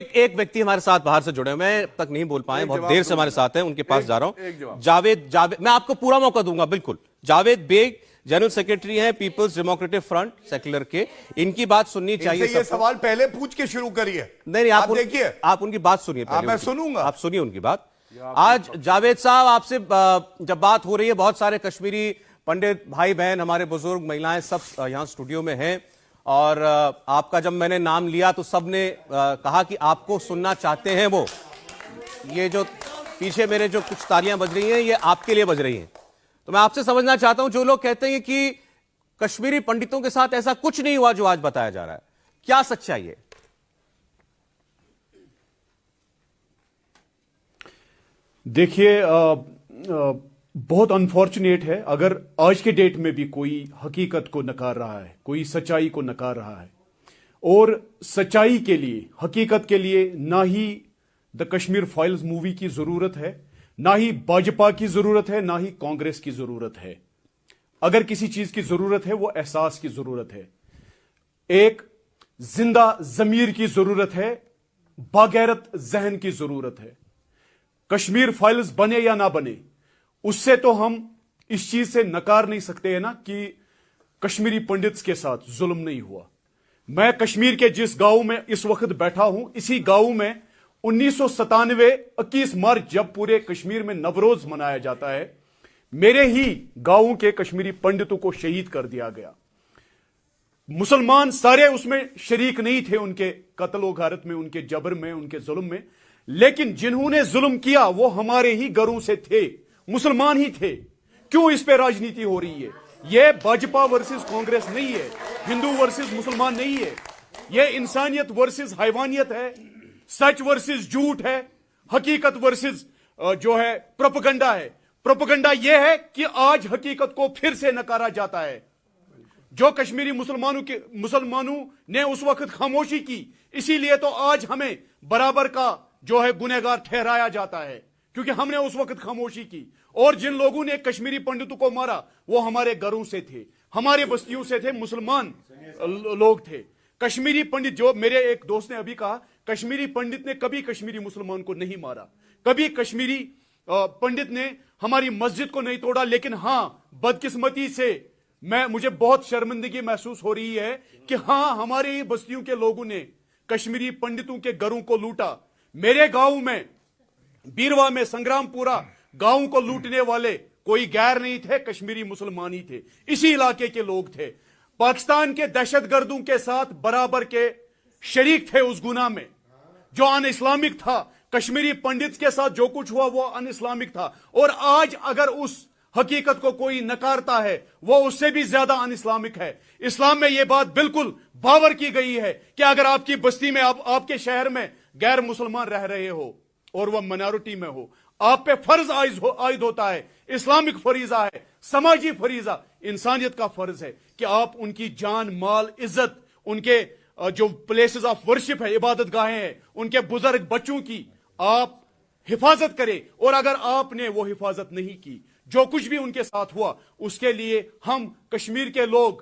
ایک ویکتی ہمارے ساتھ باہر سے جڑے ہوئے ہیں، اب تک نہیں بول پائے، بہت دیر سے ہمارے ساتھ ہیں، ان کے پاس جا رہا ہوں۔ جاوید میں آپ کو پورا موقع دوں گا، بالکل۔ جاوید بیگ جنرل سیکریٹری ہیں پیپلز ڈیموکریٹک فرنٹ سیکولر کے، ان کی بات سننی چاہیے۔ یہ سوال پہلے پوچھ کے شروع کریے۔ نہیں، آپ ان کی بات سنیے پہلے۔ میں سنوں گا، آپ سنیے ان کی بات۔ آج جاوید صاحب آپ سے جب بات ہو رہی ہے، بہت سارے کشمیری پنڈت بھائی بہن، ہمارے بزرگ، مہیلائیں سب یہاں اسٹوڈیو میں ہیں، اور آپ کا جب میں نے نام لیا تو سب نے کہا کہ آپ کو سننا چاہتے ہیں۔ وہ یہ جو پیچھے میرے جو کچھ تالیاں بج رہی ہیں، یہ آپ کے لیے بج رہی ہیں۔ تو میں آپ سے سمجھنا چاہتا ہوں، جو لوگ کہتے ہیں کہ کشمیری پنڈتوں کے ساتھ ایسا کچھ نہیں ہوا جو آج بتایا جا رہا ہے، کیا سچائی ہے؟ دیکھیے، بہت انفارچونیٹ ہے اگر آج کے ڈیٹ میں بھی کوئی حقیقت کو نکار رہا ہے، کوئی سچائی کو نکار رہا ہے، اور سچائی کے لیے، حقیقت کے لیے نہ ہی دا کشمیر فائلز مووی کی ضرورت ہے، نہ ہی بھاجپا کی ضرورت ہے، نہ ہی کانگریس کی ضرورت ہے۔ اگر کسی چیز کی ضرورت ہے وہ احساس کی ضرورت ہے، ایک زندہ ضمیر کی ضرورت ہے، باغیرت ذہن کی ضرورت ہے۔ کشمیر فائلز بنے یا نہ بنے، اس سے تو ہم اس چیز سے نکار نہیں سکتے ہیں نا کہ کشمیری پنڈتس کے ساتھ ظلم نہیں ہوا۔ میں کشمیر کے جس گاؤں میں اس وقت بیٹھا ہوں، اسی گاؤں میں 1997 21 مارچ جب پورے کشمیر میں نوروز منایا جاتا ہے، میرے ہی گاؤں کے کشمیری پنڈتوں کو شہید کر دیا گیا۔ مسلمان سارے اس میں شریک نہیں تھے، ان کے قتل و غارت میں، ان کے جبر میں، ان کے ظلم میں، لیکن جنہوں نے ظلم کیا وہ ہمارے ہی گھروں سے تھے، مسلمان ہی تھے۔ کیوں اس پہ راجنیتی ہو رہی ہے؟ یہ بھاجپا ورسز کانگریس نہیں ہے، ہندو ورسز مسلمان نہیں ہے، یہ انسانیت ورسز حیوانیت ہے، سچ ورسز جھوٹ ہے، حقیقت ورسز جو ہے پروپیگنڈا ہے۔ پروپیگنڈا یہ ہے کہ آج حقیقت کو پھر سے نکارا جاتا ہے۔ جو کشمیری مسلمانوں نے اس وقت خاموشی کی، اسی لیے تو آج ہمیں برابر کا جو ہے گنہگار ٹھہرایا جاتا ہے، کیونکہ ہم نے اس وقت خاموشی کی۔ اور جن لوگوں نے کشمیری پنڈتوں کو مارا وہ ہمارے گھروں سے تھے، ہمارے بستیوں سے تھے، مسلمان لوگ تھے۔ کشمیری پنڈت، جو میرے ایک دوست نے ابھی کہا، کشمیری پنڈت نے کبھی کشمیری مسلمان کو نہیں مارا، کبھی کشمیری پنڈت نے ہماری مسجد کو نہیں توڑا، لیکن ہاں، بدقسمتی سے مجھے بہت شرمندگی محسوس ہو رہی ہے کہ ہاں، ہمارے ہی بستیوں کے لوگوں نے کشمیری پنڈتوں کے گھروں کو لوٹا۔ میرے گاؤں میں، بیروا میں، سنگرام پورا گاؤں کو لوٹنے والے کوئی غیر نہیں تھے، کشمیری مسلمان ہی تھے، اسی علاقے کے لوگ تھے۔ پاکستان کے دہشت گردوں کے ساتھ برابر کے شریک تھے اس گناہ میں جو ان اسلامک تھا۔ کشمیری پنڈت کے ساتھ جو کچھ ہوا وہ ان اسلامک تھا، اور آج اگر اس حقیقت کو کوئی نکارتا ہے وہ اس سے بھی زیادہ ان اسلامک ہے۔ اسلام میں یہ بات بالکل باور کی گئی ہے کہ اگر آپ کی بستی میں، آپ کے شہر میں غیر مسلمان رہ رہے ہو اور وہ منارٹی میں ہو، آپ پہ فرض عائد ہوتا ہے، اسلامک فریضہ ہے، سماجی فریضہ، انسانیت کا فرض ہے کہ آپ ان کی جان، مال، عزت، ان کے جو پلیسز آف ورشپ ہے، عبادت گاہیں ہیں، ان کے بزرگ بچوں کی آپ حفاظت کریں۔ اور اگر آپ نے وہ حفاظت نہیں کی، جو کچھ بھی ان کے ساتھ ہوا، اس کے لیے ہم کشمیر کے لوگ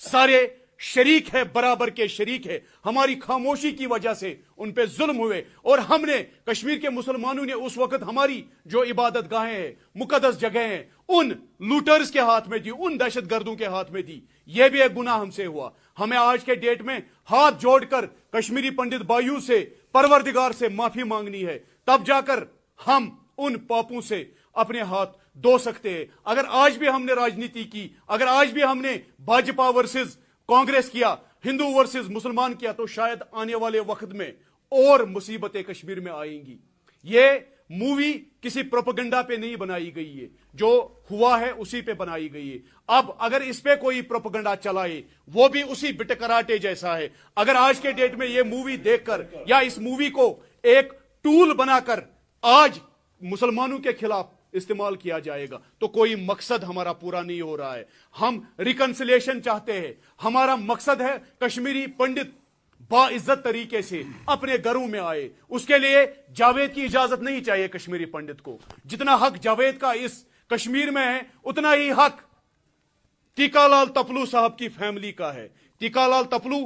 سارے شریک ہے، برابر کے شریک ہے۔ ہماری خاموشی کی وجہ سے ان پہ ظلم ہوئے، اور ہم نے، کشمیر کے مسلمانوں نے اس وقت ہماری جو عبادت گاہیں ہیں، مقدس جگہیں ہیں، ان لوٹرز کے ہاتھ میں دی، ان دہشت گردوں کے ہاتھ میں دی۔ یہ بھی ایک گناہ ہم سے ہوا۔ ہمیں آج کے ڈیٹ میں ہاتھ جوڑ کر کشمیری پنڈت بھائیوں سے، پروردگار سے معافی مانگنی ہے، تب جا کر ہم ان پاپوں سے اپنے ہاتھ دھو سکتے ہیں۔ اگر آج بھی ہم نے راجنیتی کی، اگر آج بھی ہم نے بھاجپا ورسز کانگریس کیا، ہندو ورسز مسلمان کیا، تو شاید آنے والے وقت میں اور مصیبتیں کشمیر میں آئیں گی۔ یہ مووی کسی پروپیگنڈا پہ نہیں بنائی گئی ہے، جو ہوا ہے اسی پہ بنائی گئی ہے۔ اب اگر اس پہ کوئی پروپیگنڈا چلائے، وہ بھی اسی بٹ کراٹے جیسا ہے۔ اگر آج کے ڈیٹ میں یہ مووی دیکھ کر یا اس مووی کو ایک ٹول بنا کر آج مسلمانوں کے خلاف استعمال کیا جائے گا تو کوئی مقصد ہمارا پورا نہیں ہو رہا ہے۔ ہم ریکنسلیشن چاہتے ہیں، ہمارا مقصد ہے کشمیری پنڈت باعزت طریقے سے اپنے گھروں میں آئے۔ اس کے لیے جاوید کی اجازت نہیں چاہیے کشمیری پنڈت کو۔ جتنا حق جاوید کا اس کشمیر میں ہے، اتنا ہی حق ٹیکا لال تپلو صاحب کی فیملی کا ہے۔ ٹیکا لال تپلو